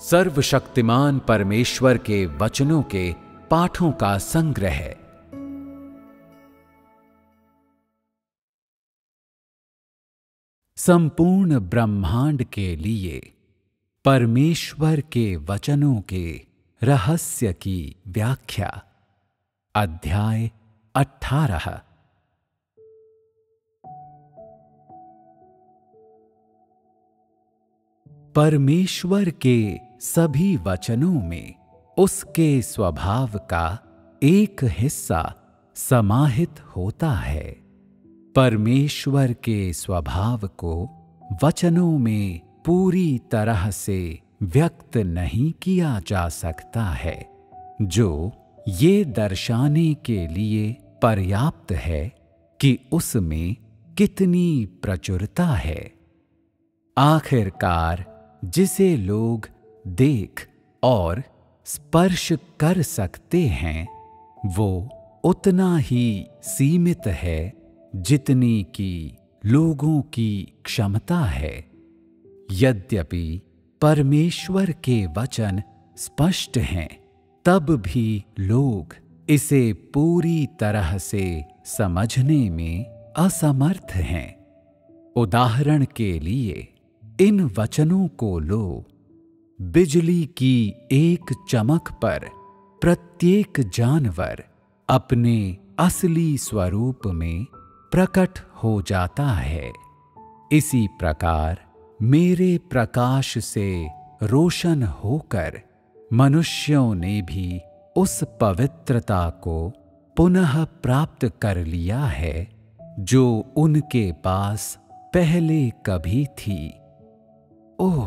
सर्वशक्तिमान परमेश्वर के वचनों के पाठों का संग्रह है। संपूर्ण ब्रह्मांड के लिए परमेश्वर के वचनों के रहस्य की व्याख्या। अध्याय 18। परमेश्वर के सभी वचनों में उसके स्वभाव का एक हिस्सा समाहित होता है। परमेश्वर के स्वभाव को वचनों में पूरी तरह से व्यक्त नहीं किया जा सकता है, जो ये दर्शाने के लिए पर्याप्त है कि उसमें कितनी प्रचुरता है। आखिरकार जिसे लोग देख और स्पर्श कर सकते हैं, वो उतना ही सीमित है जितनी कि लोगों की क्षमता है। यद्यपि परमेश्वर के वचन स्पष्ट हैं, तब भी लोग इसे पूरी तरह से समझने में असमर्थ हैं। उदाहरण के लिए इन वचनों को लो। बिजली की एक चमक पर प्रत्येक जानवर अपने असली स्वरूप में प्रकट हो जाता है। इसी प्रकार मेरे प्रकाश से रोशन होकर मनुष्यों ने भी उस पवित्रता को पुनः प्राप्त कर लिया है जो उनके पास पहले कभी थी। ओह,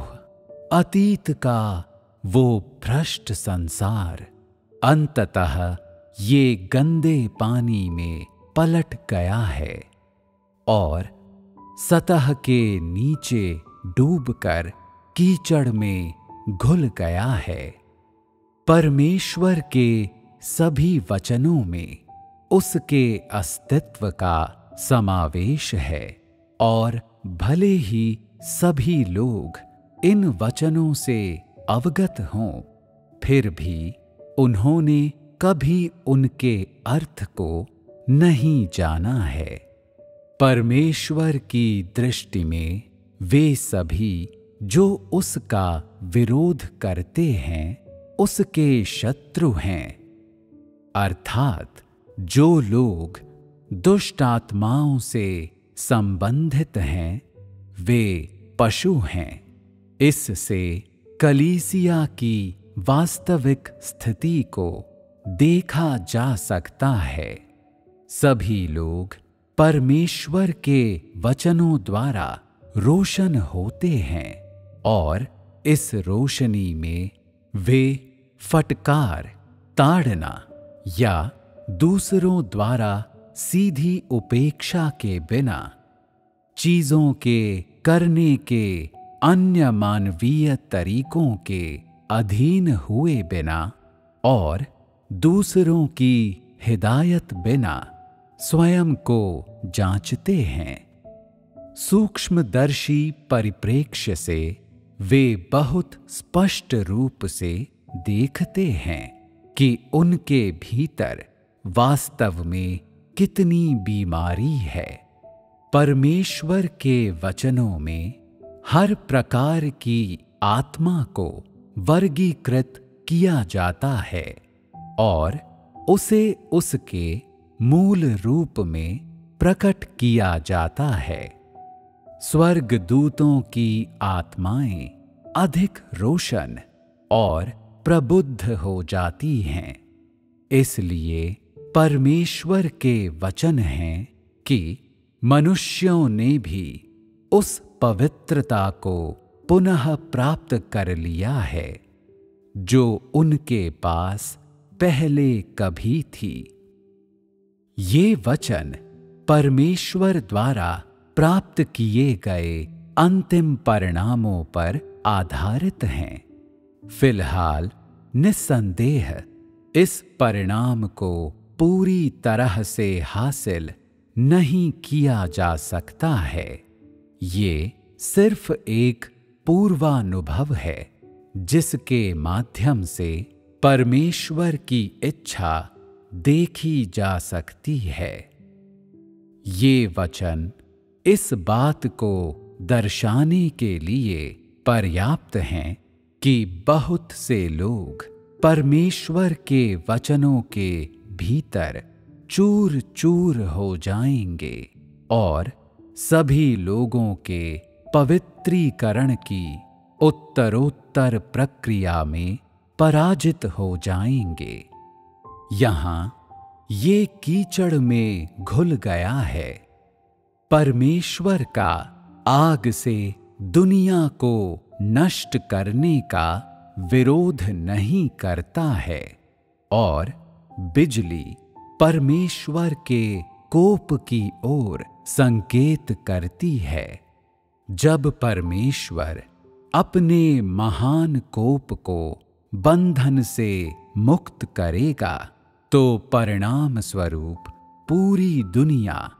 अतीत का वो भ्रष्ट संसार अंततः ये गंदे पानी में पलट गया है और सतह के नीचे डूबकर कीचड़ में घुल गया है। परमेश्वर के सभी वचनों में उसके अस्तित्व का समावेश है और भले ही सभी लोग इन वचनों से अवगत हों, फिर भी उन्होंने कभी उनके अर्थ को नहीं जाना है। परमेश्वर की दृष्टि में वे सभी जो उसका विरोध करते हैं, उसके शत्रु हैं। अर्थात जो लोग दुष्ट आत्माओं से संबंधित हैं, वे पशु हैं। इससे कलीसिया की वास्तविक स्थिति को देखा जा सकता है। सभी लोग परमेश्वर के वचनों द्वारा रोशन होते हैं और इस रोशनी में वे फटकार, ताड़ना या दूसरों द्वारा सीधी उपेक्षा के बिना, चीजों के करने के अन्य मानवीय तरीकों के अधीन हुए बिना और दूसरों की हिदायत बिना स्वयं को जांचते हैं। सूक्ष्मदर्शी परिप्रेक्ष्य से वे बहुत स्पष्ट रूप से देखते हैं कि उनके भीतर वास्तव में कितनी बीमारी है। परमेश्वर के वचनों में हर प्रकार की आत्मा को वर्गीकृत किया जाता है और उसे उसके मूल रूप में प्रकट किया जाता है। स्वर्गदूतों की आत्माएं अधिक रोशन और प्रबुद्ध हो जाती हैं। इसलिए परमेश्वर के वचन हैं कि मनुष्यों ने भी उस पवित्रता को पुनः प्राप्त कर लिया है जो उनके पास पहले कभी थी। ये वचन परमेश्वर द्वारा प्राप्त किए गए अंतिम परिणामों पर आधारित हैं। फिलहाल निस्संदेह इस परिणाम को पूरी तरह से हासिल नहीं किया जा सकता है। ये सिर्फ एक पूर्वानुभव है जिसके माध्यम से परमेश्वर की इच्छा देखी जा सकती है। ये वचन इस बात को दर्शाने के लिए पर्याप्त हैं कि बहुत से लोग परमेश्वर के वचनों के भीतर चूर चूर हो जाएंगे और सभी लोगों के पवित्रीकरण की उत्तरोत्तर प्रक्रिया में पराजित हो जाएंगे। यहाँ ये कीचड़ में घुल गया है। परमेश्वर का आग से दुनिया को नष्ट करने का विरोध नहीं करता है और बिजली परमेश्वर के कोप की ओर संकेत करती है। जब परमेश्वर अपने महान कोप को बंधन से मुक्त करेगा तो परिणाम स्वरूप पूरी दुनिया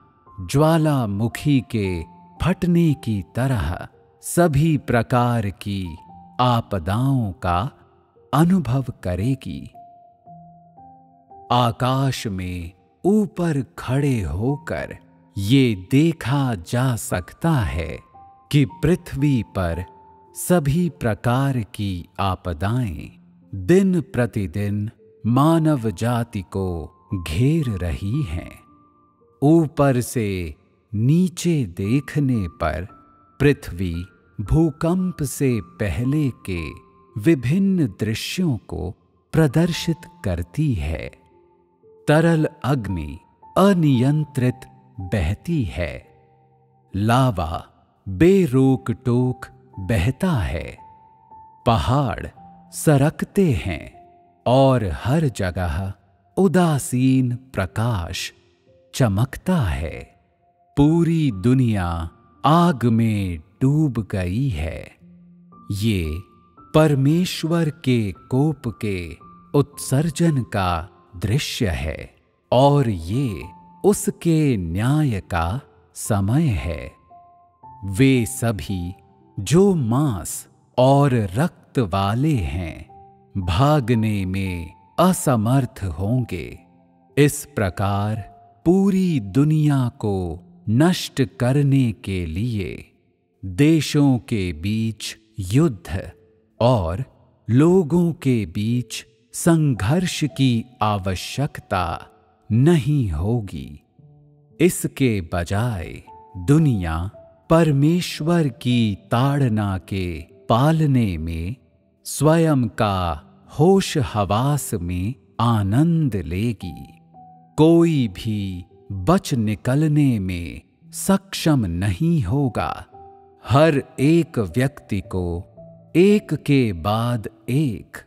ज्वालामुखी के फटने की तरह सभी प्रकार की आपदाओं का अनुभव करेगी। आकाश में ऊपर खड़े होकर ये देखा जा सकता है कि पृथ्वी पर सभी प्रकार की आपदाएं दिन प्रतिदिन मानव जाति को घेर रही हैं। ऊपर से नीचे देखने पर पृथ्वी भूकंप से पहले के विभिन्न दृश्यों को प्रदर्शित करती है। तरल अग्नि अनियंत्रित बहती है। लावा बेरोक टोक बहता है। पहाड़ सरकते हैं और हर जगह उदासीन प्रकाश चमकता है। पूरी दुनिया आग में डूब गई है। ये परमेश्वर के कोप के उत्सर्जन का दृश्य है और ये उसके न्याय का समय है। वे सभी जो मांस और रक्त वाले हैं भागने में असमर्थ होंगे। इस प्रकार पूरी दुनिया को नष्ट करने के लिए देशों के बीच युद्ध और लोगों के बीच संघर्ष की आवश्यकता नहीं होगी। इसके बजाय दुनिया परमेश्वर की ताड़ना के पालने में स्वयं का होश हवास में आनंद लेगी। कोई भी बच निकलने में सक्षम नहीं होगा। हर एक व्यक्ति को एक के बाद एक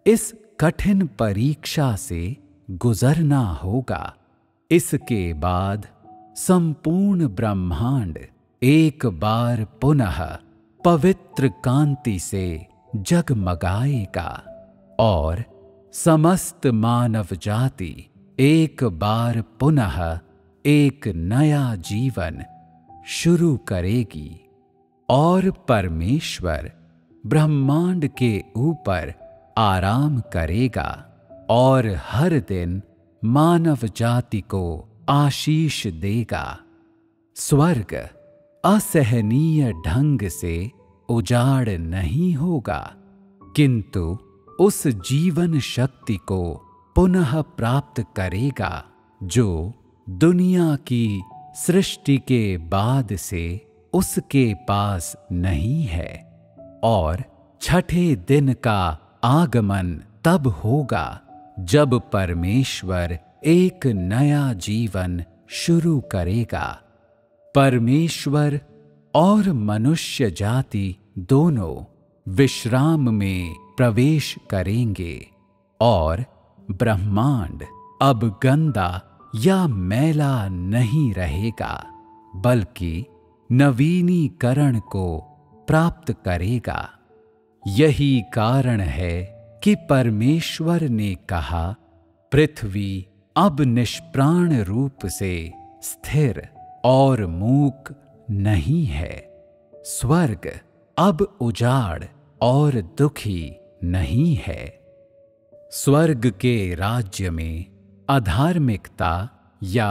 इस कठिन परीक्षा से गुजरना होगा। इसके बाद संपूर्ण ब्रह्मांड एक बार पुनः पवित्र कांति से जगमगाएगा और समस्त मानव जाति एक बार पुनः एक नया जीवन शुरू करेगी और परमेश्वर ब्रह्मांड के ऊपर आराम करेगा और हर दिन मानव जाति को आशीष देगा। स्वर्ग असहनीय ढंग से उजाड़ नहीं होगा, किंतु उस जीवन शक्ति को पुनः प्राप्त करेगा जो दुनिया की सृष्टि के बाद से उसके पास नहीं है। और छठे दिन का आगमन तब होगा जब परमेश्वर एक नया जीवन शुरू करेगा। परमेश्वर और मनुष्य जाति दोनों विश्राम में प्रवेश करेंगे और ब्रह्मांड अब गंदा या मैला नहीं रहेगा, बल्कि नवीनीकरण को प्राप्त करेगा। यही कारण है कि परमेश्वर ने कहा, पृथ्वी अब निष्प्राण रूप से स्थिर और मूक नहीं है। स्वर्ग अब उजाड़ और दुखी नहीं है। स्वर्ग के राज्य में अधार्मिकता या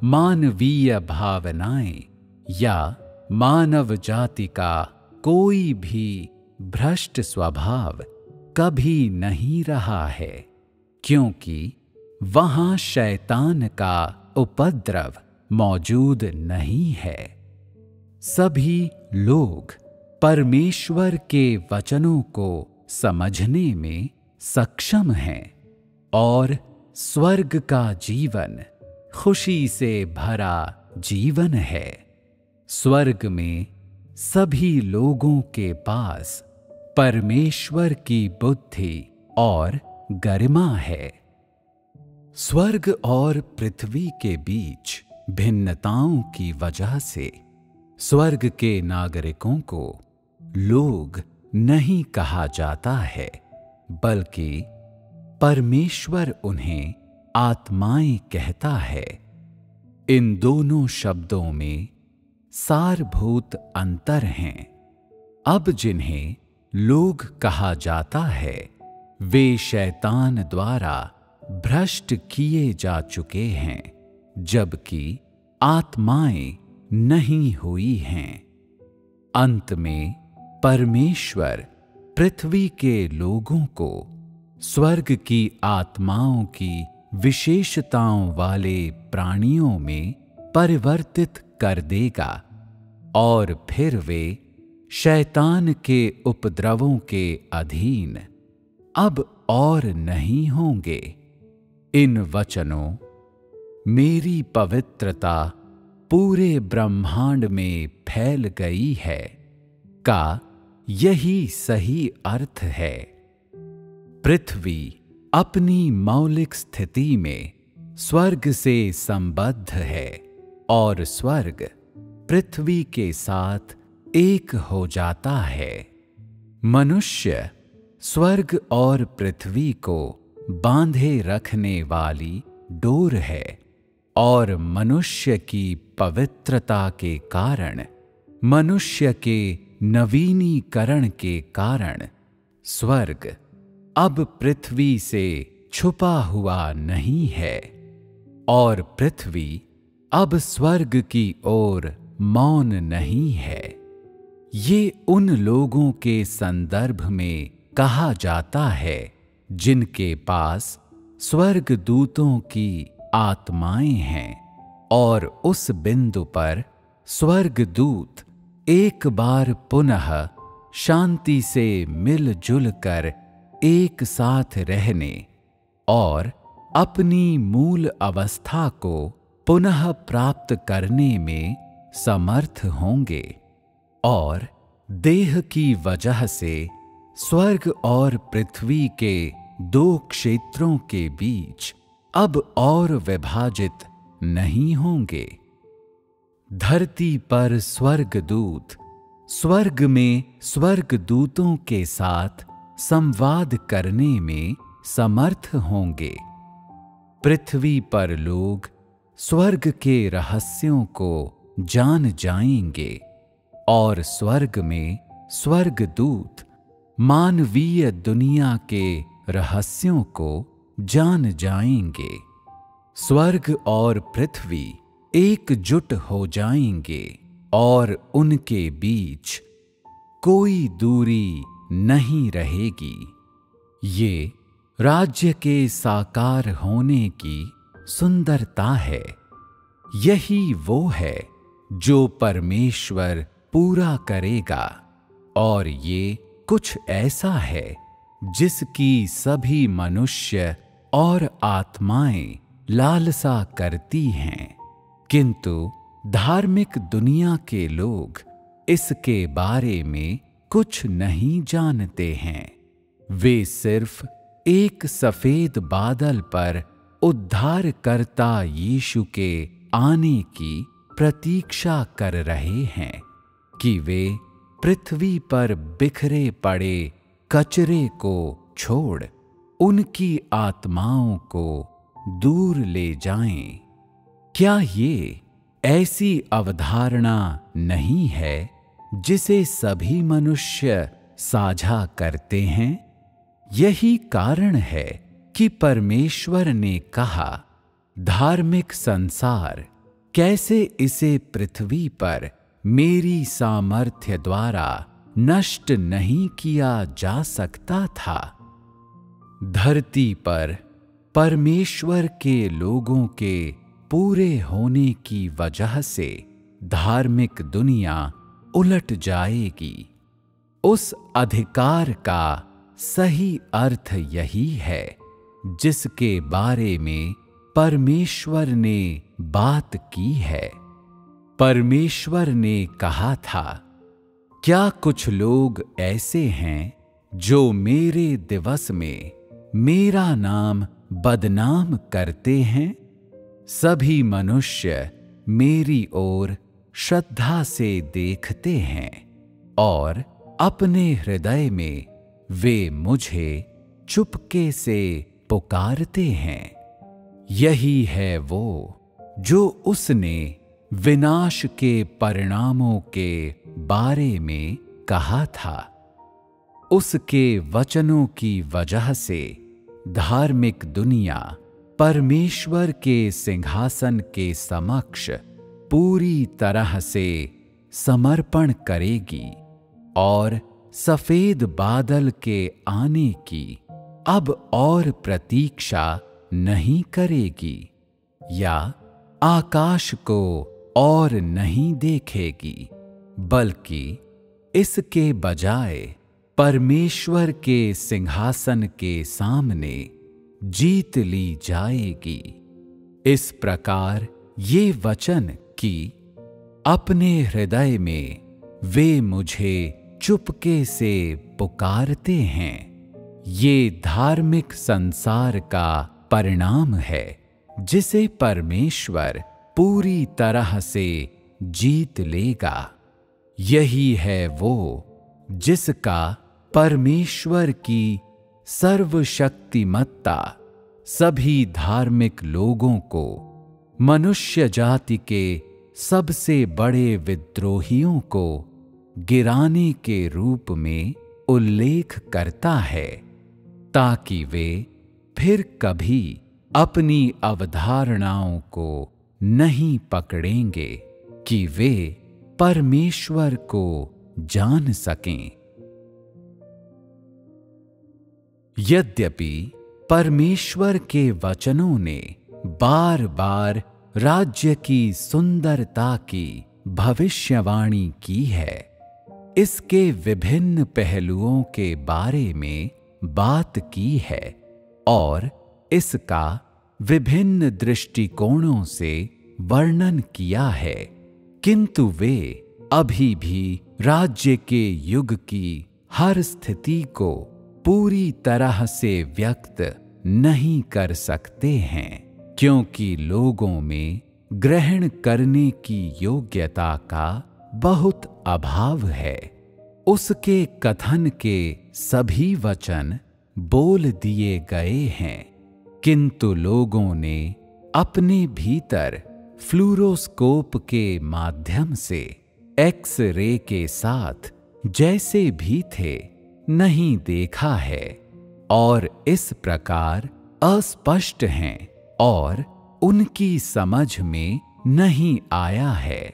मानवीय भावनाएं या मानव जाति का कोई भी भ्रष्ट स्वभाव कभी नहीं रहा है, क्योंकि वहां शैतान का उपद्रव मौजूद नहीं है। सभी लोग परमेश्वर के वचनों को समझने में सक्षम हैं और स्वर्ग का जीवन खुशी से भरा जीवन है। स्वर्ग में सभी लोगों के पास परमेश्वर की बुद्धि और गरिमा है। स्वर्ग और पृथ्वी के बीच भिन्नताओं की वजह से स्वर्ग के नागरिकों को लोग नहीं कहा जाता है, बल्कि परमेश्वर उन्हें आत्माएं कहता है। इन दोनों शब्दों में सारभूत अंतर हैं। अब जिन्हें लोग कहा जाता है वे शैतान द्वारा भ्रष्ट किए जा चुके हैं, जबकि आत्माएं नहीं हुई हैं। अंत में परमेश्वर पृथ्वी के लोगों को स्वर्ग की आत्माओं की विशेषताओं वाले प्राणियों में परिवर्तित कर देगा और फिर वे शैतान के उपद्रवों के अधीन अब और नहीं होंगे। इन वचनों मेरी पवित्रता पूरे ब्रह्मांड में फैल गई है का यही सही अर्थ है। पृथ्वी अपनी मौलिक स्थिति में स्वर्ग से संबद्ध है और स्वर्ग पृथ्वी के साथ एक हो जाता है। मनुष्य स्वर्ग और पृथ्वी को बांधे रखने वाली डोर है और मनुष्य की पवित्रता के कारण, मनुष्य के नवीनीकरण के कारण स्वर्ग अब पृथ्वी से छुपा हुआ नहीं है और पृथ्वी अब स्वर्ग की ओर मौन नहीं है। ये उन लोगों के संदर्भ में कहा जाता है जिनके पास स्वर्गदूतों की आत्माएं हैं और उस बिंदु पर स्वर्गदूत एक बार पुनः शांति से मिलजुल कर एक साथ रहने और अपनी मूल अवस्था को पुनः प्राप्त करने में समर्थ होंगे और देह की वजह से स्वर्ग और पृथ्वी के दो क्षेत्रों के बीच अब और विभाजित नहीं होंगे। धरती पर स्वर्गदूत स्वर्ग में स्वर्गदूतों के साथ संवाद करने में समर्थ होंगे। पृथ्वी पर लोग स्वर्ग के रहस्यों को जान जाएंगे और स्वर्ग में स्वर्गदूत मानवीय दुनिया के रहस्यों को जान जाएंगे। स्वर्ग और पृथ्वी एकजुट हो जाएंगे और उनके बीच कोई दूरी नहीं रहेगी। ये राज्य के साकार होने की सुंदरता है। यही वो है जो परमेश्वर पूरा करेगा और ये कुछ ऐसा है जिसकी सभी मनुष्य और आत्माएं लालसा करती हैं, किंतु धार्मिक दुनिया के लोग इसके बारे में कुछ नहीं जानते हैं। वे सिर्फ एक सफेद बादल पर उद्धारकर्ता यीशु के आने की प्रतीक्षा कर रहे हैं कि वे पृथ्वी पर बिखरे पड़े कचरे को छोड़ उनकी आत्माओं को दूर ले जाएं। क्या ये ऐसी अवधारणा नहीं है जिसे सभी मनुष्य साझा करते हैं? यही कारण है कि परमेश्वर ने कहा, धार्मिक संसार कैसे इसे पृथ्वी पर मेरी सामर्थ्य द्वारा नष्ट नहीं किया जा सकता था। धरती पर परमेश्वर के लोगों के पूरे होने की वजह से धार्मिक दुनिया उलट जाएगी। उस अधिकार का सही अर्थ यही है जिसके बारे में परमेश्वर ने बात की है। परमेश्वर ने कहा था, क्या कुछ लोग ऐसे हैं जो मेरे दिवस में मेरा नाम बदनाम करते हैं? सभी मनुष्य मेरी ओर श्रद्धा से देखते हैं और अपने हृदय में वे मुझे चुपके से पुकारते हैं। यही है वो जो उसने विनाश के परिणामों के बारे में कहा था। उसके वचनों की वजह से धार्मिक दुनिया परमेश्वर के सिंहासन के समक्ष पूरी तरह से समर्पण करेगी और सफेद बादल के आने की अब और प्रतीक्षा नहीं करेगी या आकाश को और नहीं देखेगी, बल्कि इसके बजाय परमेश्वर के सिंहासन के सामने जीत ली जाएगी। इस प्रकार ये वचन कि अपने हृदय में वे मुझे चुपके से पुकारते हैं, ये धार्मिक संसार का परिणाम है जिसे परमेश्वर पूरी तरह से जीत लेगा। यही है वो जिसका परमेश्वर की सर्वशक्तिमत्ता सभी धार्मिक लोगों को मनुष्य जाति के सबसे बड़े विद्रोहियों को गिराने के रूप में उल्लेख करता है, ताकि वे फिर कभी अपनी अवधारणाओं को नहीं पकड़ेंगे कि वे परमेश्वर को जान सकें। यद्यपि परमेश्वर के वचनों ने बार बार राज्य की सुंदरता की भविष्यवाणी की है, इसके विभिन्न पहलुओं के बारे में बात की है और इसका विभिन्न दृष्टिकोणों से वर्णन किया है, किंतु वे अभी भी राज्य के युग की हर स्थिति को पूरी तरह से व्यक्त नहीं कर सकते हैं, क्योंकि लोगों में ग्रहण करने की योग्यता का बहुत अभाव है। उसके कथन के सभी वचन बोल दिए गए हैं, किंतु लोगों ने अपने भीतर फ्लूरोस्कोप के माध्यम से एक्स-रे के साथ जैसे भी थे नहीं देखा है और इस प्रकार अस्पष्ट हैं और उनकी समझ में नहीं आया है।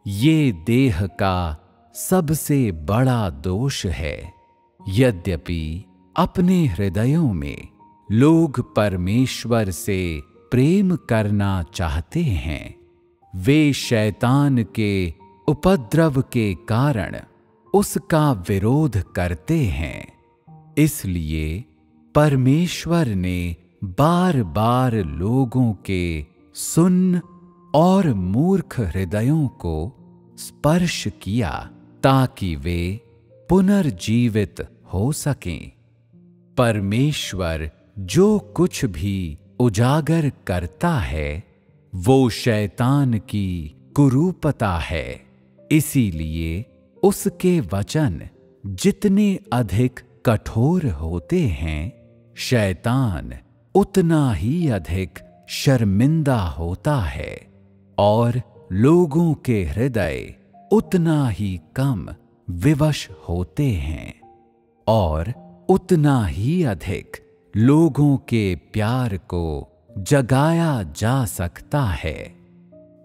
ये देह का सबसे बड़ा दोष है। यद्यपि अपने हृदयों में लोग परमेश्वर से प्रेम करना चाहते हैं, वे शैतान के उपद्रव के कारण उसका विरोध करते हैं। इसलिए परमेश्वर ने बार बार लोगों के सुन्न और मूर्ख हृदयों को स्पर्श किया ताकि वे पुनर्जीवित हो सकें। परमेश्वर जो कुछ भी उजागर करता है वो शैतान की कुरूपता है। इसीलिए उसके वचन जितने अधिक कठोर होते हैं, शैतान उतना ही अधिक शर्मिंदा होता है और लोगों के हृदय उतना ही कम विवश होते हैं। और उतना ही अधिक लोगों के प्यार को जगाया जा सकता है।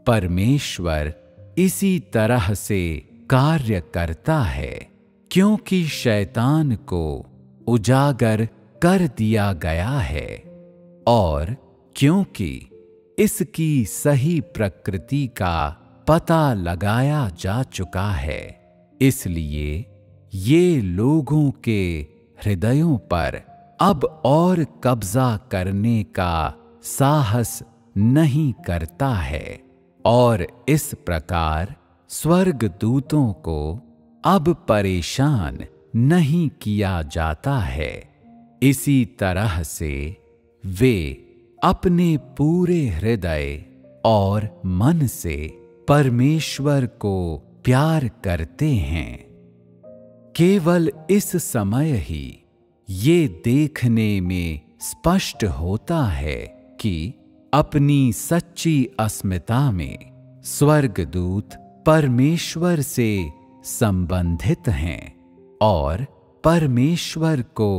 परमेश्वर इसी तरह से कार्य करता है, क्योंकि शैतान को उजागर कर दिया गया है और क्योंकि इसकी सही प्रकृति का पता लगाया जा चुका है, इसलिए ये लोगों के हृदयों पर अब और कब्जा करने का साहस नहीं करता है और इस प्रकार स्वर्गदूतों को अब परेशान नहीं किया जाता है। इसी तरह से वे अपने पूरे हृदय और मन से परमेश्वर को प्यार करते हैं। केवल इस समय ही ये देखने में स्पष्ट होता है कि अपनी सच्ची अस्मिता में स्वर्गदूत परमेश्वर से संबंधित हैं और परमेश्वर को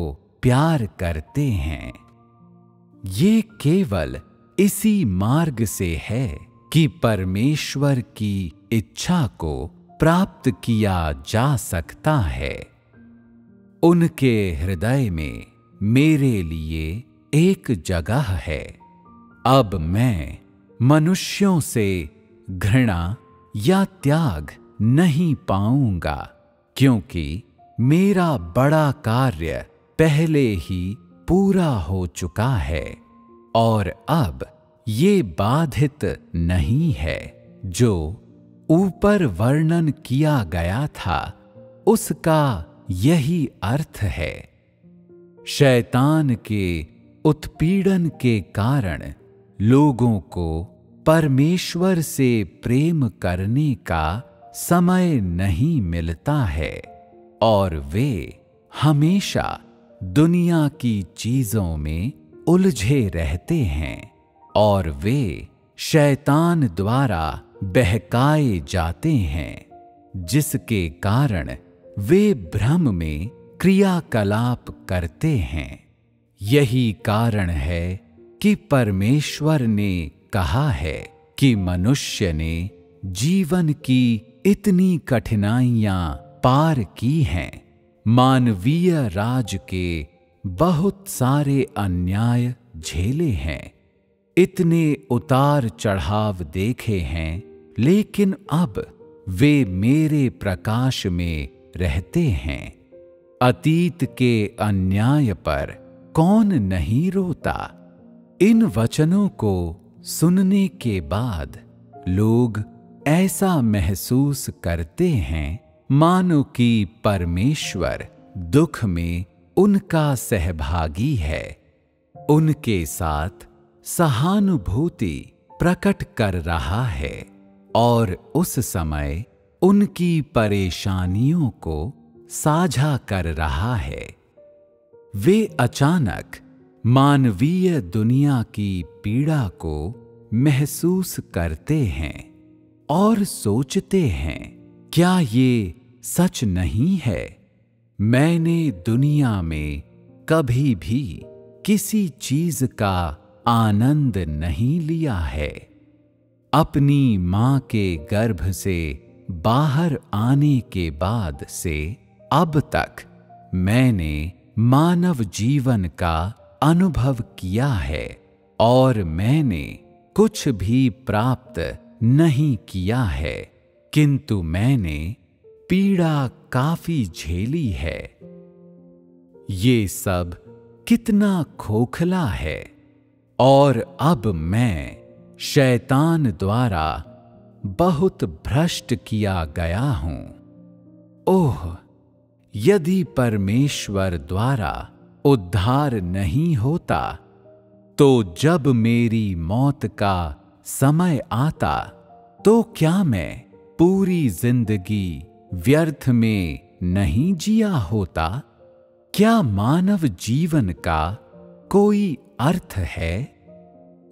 प्यार करते हैं। ये केवल इसी मार्ग से है कि परमेश्वर की इच्छा को प्राप्त किया जा सकता है। उनके हृदय में मेरे लिए एक जगह है। अब मैं मनुष्यों से घृणा या त्याग नहीं पाऊंगा, क्योंकि मेरा बड़ा कार्य पहले ही पूरा हो चुका है और अब ये बाधित नहीं है। जो ऊपर वर्णन किया गया था उसका यही अर्थ है। शैतान के उत्पीड़न के कारण लोगों को परमेश्वर से प्रेम करने का समय नहीं मिलता है और वे हमेशा दुनिया की चीजों में उलझे रहते हैं और वे शैतान द्वारा बहकाए जाते हैं, जिसके कारण वे भ्रम में क्रियाकलाप करते हैं। यही कारण है कि परमेश्वर ने कहा है कि मनुष्य ने जीवन की इतनी कठिनाइयां पार की हैं, मानवीय राज के बहुत सारे अन्याय झेले हैं, इतने उतार चढ़ाव देखे हैं, लेकिन अब वे मेरे प्रकाश में रहते हैं। अतीत के अन्याय पर कौन नहीं रोता? इन वचनों को सुनने के बाद लोग ऐसा महसूस करते हैं मानो कि परमेश्वर दुख में उनका सहभागी है, उनके साथ सहानुभूति प्रकट कर रहा है और उस समय उनकी परेशानियों को साझा कर रहा है। वे अचानक मानवीय दुनिया की पीड़ा को महसूस करते हैं और सोचते हैं, क्या ये सच नहीं है? मैंने दुनिया में कभी भी किसी चीज का आनंद नहीं लिया है। अपनी मां के गर्भ से बाहर आने के बाद से अब तक मैंने मानव जीवन का अनुभव किया है और मैंने कुछ भी प्राप्त नहीं किया है, किंतु मैंने पीड़ा काफी झेली है। ये सब कितना खोखला है और अब मैं शैतान द्वारा बहुत भ्रष्ट किया गया हूं। ओह, यदि परमेश्वर द्वारा उद्धार नहीं होता तो जब मेरी मौत का समय आता तो क्या मैं पूरी जिंदगी व्यर्थ में नहीं जिया होता? क्या मानव जीवन का कोई अर्थ है?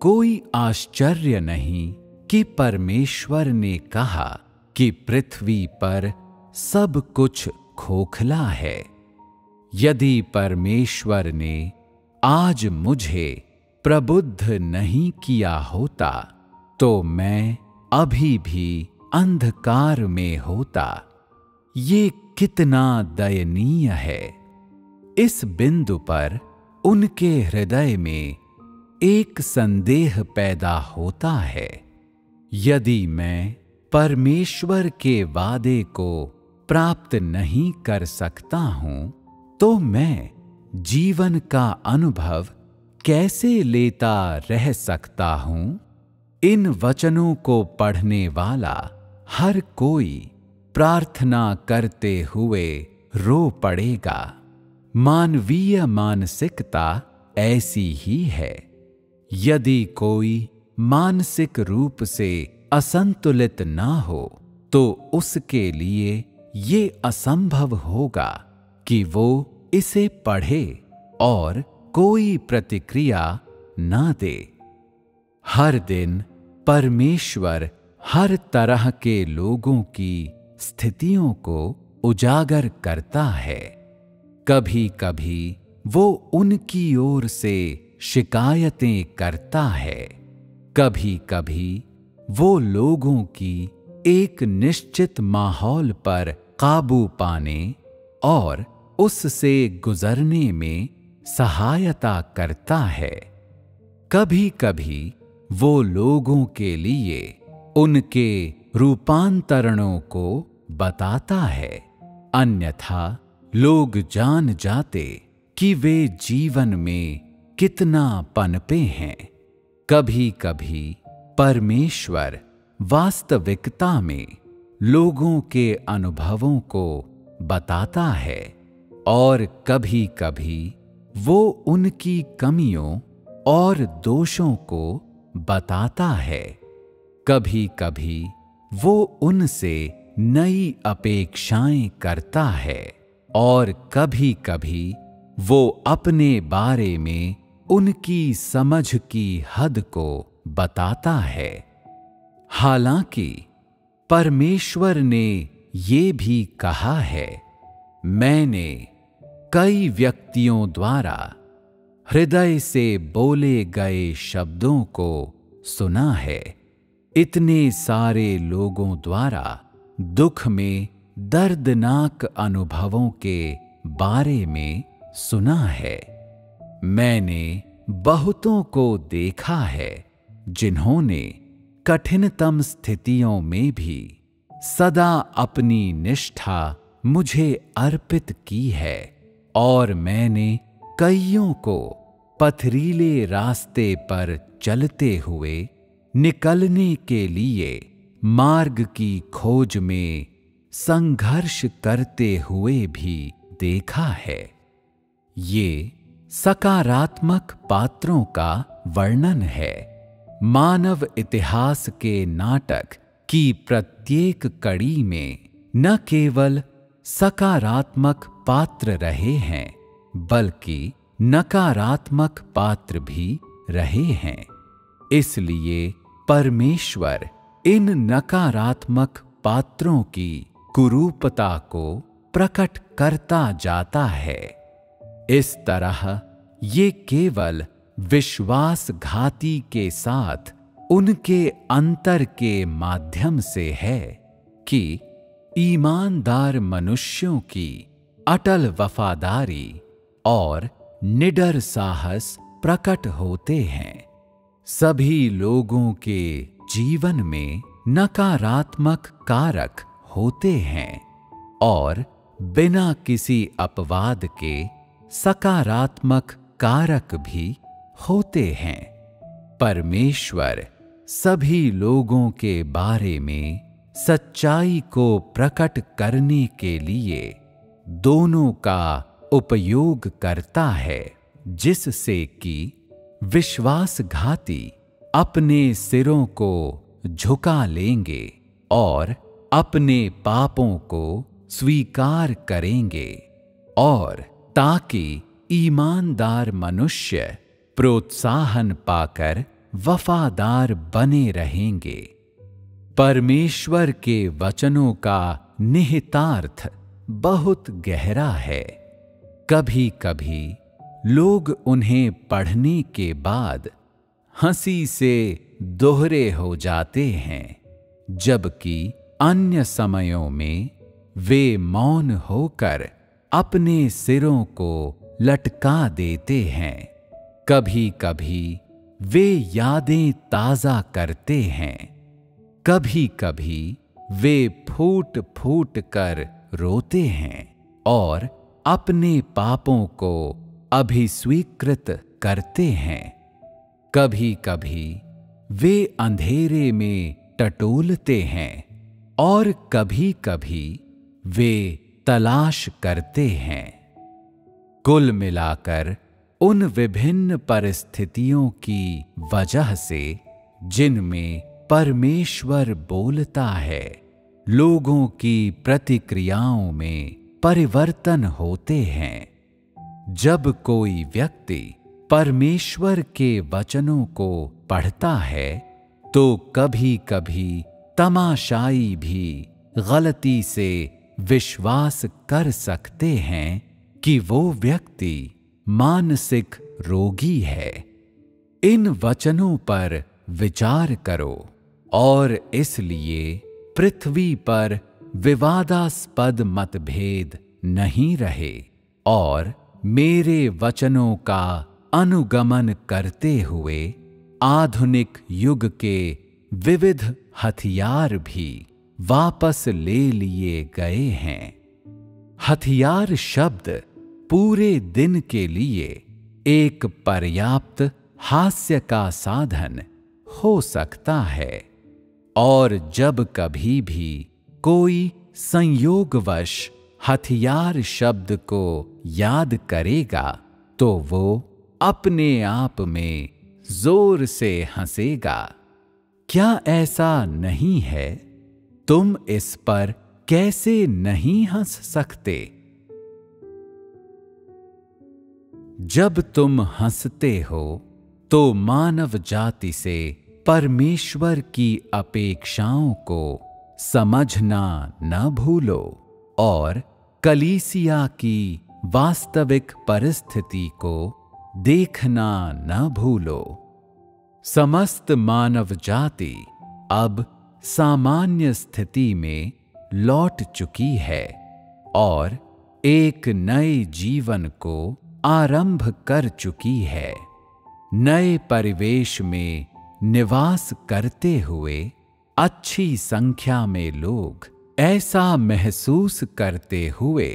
कोई आश्चर्य नहीं कि परमेश्वर ने कहा कि पृथ्वी पर सब कुछ खोखला है। यदि परमेश्वर ने आज मुझे प्रबुद्ध नहीं किया होता तो मैं अभी भी अंधकार में होता। ये कितना दयनीय है। इस बिंदु पर उनके हृदय में एक संदेह पैदा होता है। यदि मैं परमेश्वर के वादे को प्राप्त नहीं कर सकता हूं तो मैं जीवन का अनुभव कैसे लेता रह सकता हूं? इन वचनों को पढ़ने वाला हर कोई प्रार्थना करते हुए रो पड़ेगा। मानवीय मानसिकता ऐसी ही है। यदि कोई मानसिक रूप से असंतुलित ना हो तो उसके लिए ये असंभव होगा कि वो इसे पढ़े और कोई प्रतिक्रिया ना दे। हर दिन परमेश्वर हर तरह के लोगों की स्थितियों को उजागर करता है। कभी कभी वो उनकी ओर से शिकायतें करता है। कभी कभी वो लोगों की एक निश्चित माहौल पर काबू पाने और उससे गुजरने में सहायता करता है। कभी कभी वो लोगों के लिए उनके रूपांतरणों को बताता है, अन्यथा लोग जान जाते कि वे जीवन में कितना पनपे हैं। कभी कभी परमेश्वर वास्तविकता में लोगों के अनुभवों को बताता है और कभी कभी वो उनकी कमियों और दोषों को बताता है। कभी कभी वो उनसे नई अपेक्षाएं करता है और कभी कभी वो अपने बारे में उनकी समझ की हद को बताता है। हालांकि परमेश्वर ने ये भी कहा है, मैंने कई व्यक्तियों द्वारा हृदय से बोले गए शब्दों को सुना है। इतने सारे लोगों द्वारा दुख में दर्दनाक अनुभवों के बारे में सुना है। मैंने बहुतों को देखा है जिन्होंने कठिनतम स्थितियों में भी सदा अपनी निष्ठा मुझे अर्पित की है और मैंने कईयों को पथरीले रास्ते पर चलते हुए निकलने के लिए मार्ग की खोज में संघर्ष करते हुए भी देखा है। ये सकारात्मक पात्रों का वर्णन है। मानव इतिहास के नाटक की प्रत्येक कड़ी में न केवल सकारात्मक पात्र रहे हैं बल्कि नकारात्मक पात्र भी रहे हैं। इसलिए परमेश्वर इन नकारात्मक पात्रों की कुरूपता को प्रकट करता जाता है। इस तरह ये केवल विश्वासघाती के साथ उनके अंतर के माध्यम से है कि ईमानदार मनुष्यों की अटल वफादारी और निडर साहस प्रकट होते हैं। सभी लोगों के जीवन में नकारात्मक कारक होते हैं और बिना किसी अपवाद के सकारात्मक कारक भी होते हैं। परमेश्वर सभी लोगों के बारे में सच्चाई को प्रकट करने के लिए दोनों का उपयोग करता है, जिससे कि विश्वासघाती अपने सिरों को झुका लेंगे और अपने पापों को स्वीकार करेंगे और ताकि ईमानदार मनुष्य प्रोत्साहन पाकर वफादार बने रहेंगे। परमेश्वर के वचनों का निहितार्थ बहुत गहरा है। कभी कभी लोग उन्हें पढ़ने के बाद हंसी से दोहरे हो जाते हैं, जबकि अन्य समयों में वे मौन होकर अपने सिरों को लटका देते हैं। कभी कभी वे यादें ताज़ा करते हैं, कभी कभी वे फूट फूट कर रोते हैं और अपने पापों को अभिस्वीकृत करते हैं। कभी कभी वे अंधेरे में टटोलते हैं और कभी कभी वे तलाश करते हैं। कुल मिलाकर उन विभिन्न परिस्थितियों की वजह से जिनमें परमेश्वर बोलता है, लोगों की प्रतिक्रियाओं में परिवर्तन होते हैं। जब कोई व्यक्ति परमेश्वर के वचनों को पढ़ता है तो कभी कभी तमाशाई भी गलती से विश्वास कर सकते हैं कि वो व्यक्ति मानसिक रोगी है। इन वचनों पर विचार करो और इसलिए पृथ्वी पर विवादास्पद मतभेद नहीं रहे और मेरे वचनों का अनुगमन करते हुए आधुनिक युग के विविध हथियार भी वापस ले लिए गए हैं। हथियार शब्द पूरे दिन के लिए एक पर्याप्त हास्य का साधन हो सकता है और जब कभी भी कोई संयोगवश हथियार शब्द को याद करेगा तो वो अपने आप में जोर से हंसेगा। क्या ऐसा नहीं है? तुम इस पर कैसे नहीं हंस सकते? जब तुम हंसते हो तो मानव जाति से परमेश्वर की अपेक्षाओं को समझना न भूलो और कलीसिया की वास्तविक परिस्थिति को देखना न भूलो। समस्त मानव जाति अब सामान्य स्थिति में लौट चुकी है और एक नए जीवन को आरंभ कर चुकी है। नए परिवेश में निवास करते हुए अच्छी संख्या में लोग ऐसा महसूस करते हुए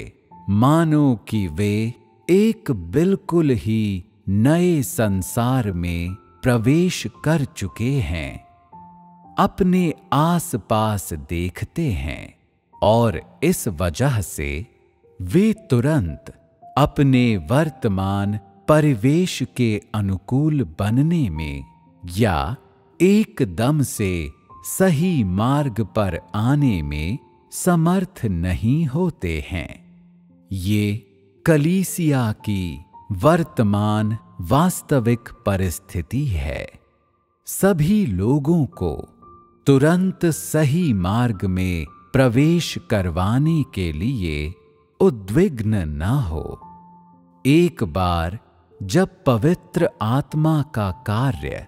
मानो कि वे एक बिल्कुल ही नए संसार में प्रवेश कर चुके हैं, अपने आसपास देखते हैं और इस वजह से वे तुरंत अपने वर्तमान परिवेश के अनुकूल बनने में या एकदम से सही मार्ग पर आने में समर्थ नहीं होते हैं। ये कलीसिया की वर्तमान वास्तविक परिस्थिति है। सभी लोगों को तुरंत सही मार्ग में प्रवेश करवाने के लिए उद्विग्न न हो। एक बार जब पवित्र आत्मा का कार्य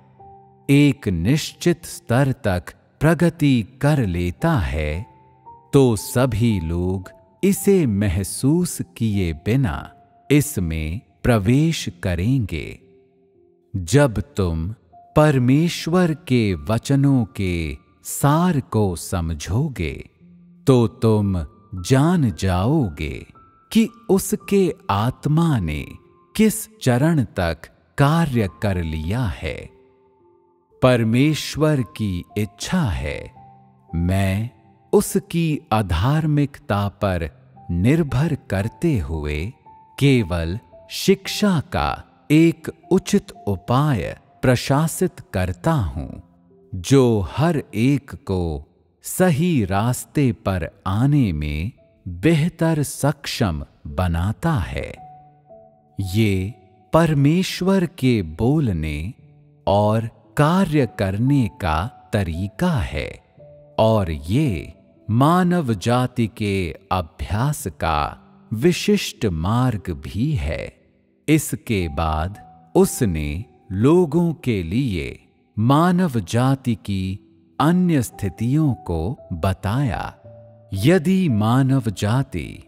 एक निश्चित स्तर तक प्रगति कर लेता है तो सभी लोग इसे महसूस किए बिना इसमें प्रवेश करेंगे। जब तुम परमेश्वर के वचनों के सार को समझोगे तो तुम जान जाओगे कि उसके आत्मा ने किस चरण तक कार्य कर लिया है। परमेश्वर की इच्छा है मैं उसकी अधार्मिकता पर निर्भर करते हुए केवल शिक्षा का एक उचित उपाय प्रशासित करता हूं, जो हर एक को सही रास्ते पर आने में बेहतर सक्षम बनाता है। ये परमेश्वर के बोलने और कार्य करने का तरीका है और ये मानव जाति के अभ्यास का विशिष्ट मार्ग भी है। इसके बाद उसने लोगों के लिए मानव जाति की अन्य स्थितियों को बताया। यदि मानव जाति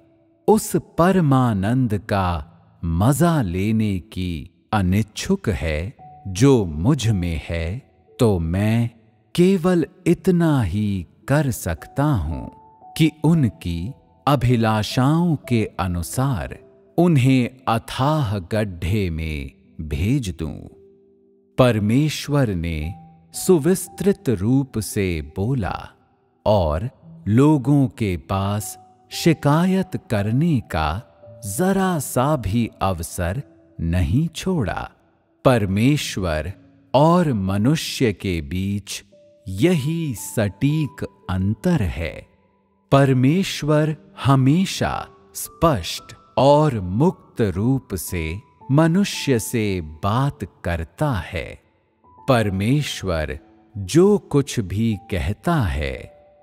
उस परमानंद का मजा लेने की अनिच्छुक है जो मुझ में है, तो मैं केवल इतना ही कर सकता हूं कि उनकी अभिलाषाओं के अनुसार उन्हें अथाह गड्ढे में भेज दूं। परमेश्वर ने सुविस्तृत रूप से बोला और लोगों के पास शिकायत करने का जरा सा भी अवसर नहीं छोड़ा। परमेश्वर और मनुष्य के बीच यही सटीक अंतर है। परमेश्वर हमेशा स्पष्ट और मुक्त रूप से मनुष्य से बात करता है। परमेश्वर जो कुछ भी कहता है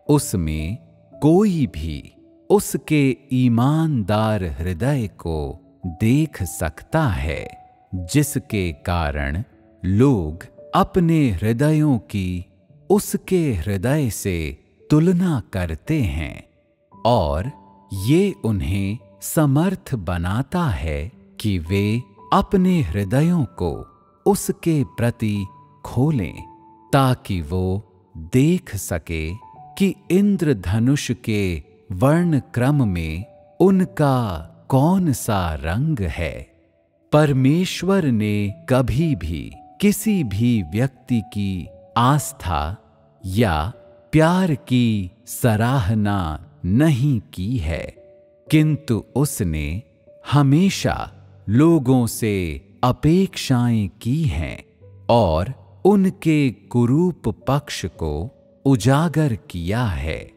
उसमें कोई भी उसके ईमानदार हृदय को देख सकता है, जिसके कारण लोग अपने हृदयों की उसके हृदय से तुलना करते हैं और ये उन्हें समर्थ बनाता है कि वे अपने हृदयों को उसके प्रति खोलें, ताकि वो देख सके कि इंद्रधनुष के वर्ण क्रम में उनका कौन सा रंग है। परमेश्वर ने कभी भी किसी भी व्यक्ति की आस्था या प्यार की सराहना नहीं की है, किंतु उसने हमेशा लोगों से अपेक्षाएं की हैं और उनके कुरूप पक्ष को उजागर किया है।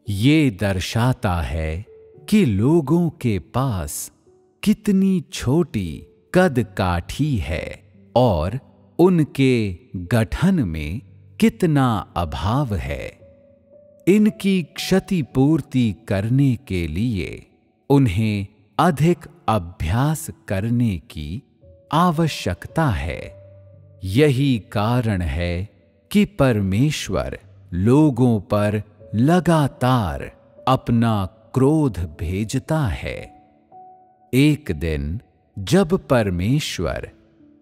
ये दर्शाता है कि लोगों के पास कितनी छोटी कद काठी है और उनके गठन में कितना अभाव है। इनकी क्षतिपूर्ति करने के लिए उन्हें अधिक अभ्यास करने की आवश्यकता है। यही कारण है कि परमेश्वर लोगों पर लगातार अपना क्रोध भेजता है। एक दिन जब परमेश्वर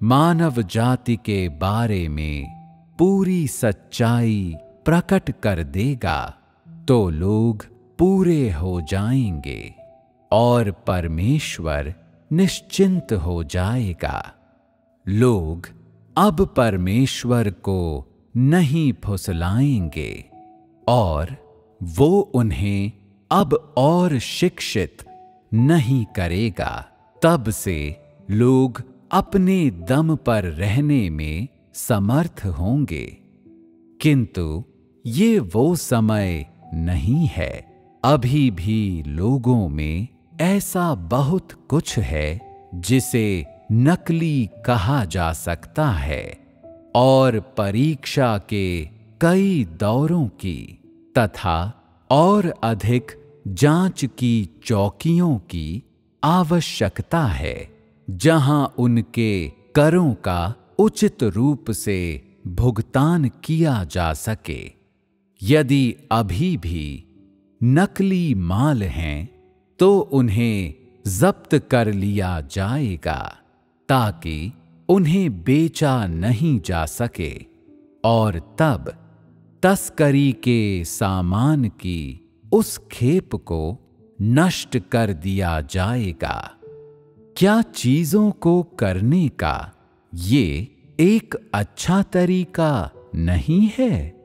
मानव जाति के बारे में पूरी सच्चाई प्रकट कर देगा, तो लोग पूरे हो जाएंगे और परमेश्वर निश्चिंत हो जाएगा। लोग अब परमेश्वर को नहीं फुसलाएंगे और वो उन्हें अब और शिक्षित नहीं करेगा। तब से लोग अपने दम पर रहने में समर्थ होंगे। किंतु ये वो समय नहीं है। अभी भी लोगों में ऐसा बहुत कुछ है जिसे नकली कहा जा सकता है और परीक्षा के कई दौरों की तथा और अधिक जांच की चौकियों की आवश्यकता है, जहां उनके करों का उचित रूप से भुगतान किया जा सके। यदि अभी भी नकली माल हैं, तो उन्हें जब्त कर लिया जाएगा ताकि उन्हें बेचा नहीं जा सके और तब तस्करी के सामान की उस खेप को नष्ट कर दिया जाएगा। क्या चीजों को करने का ये एक अच्छा तरीका नहीं है?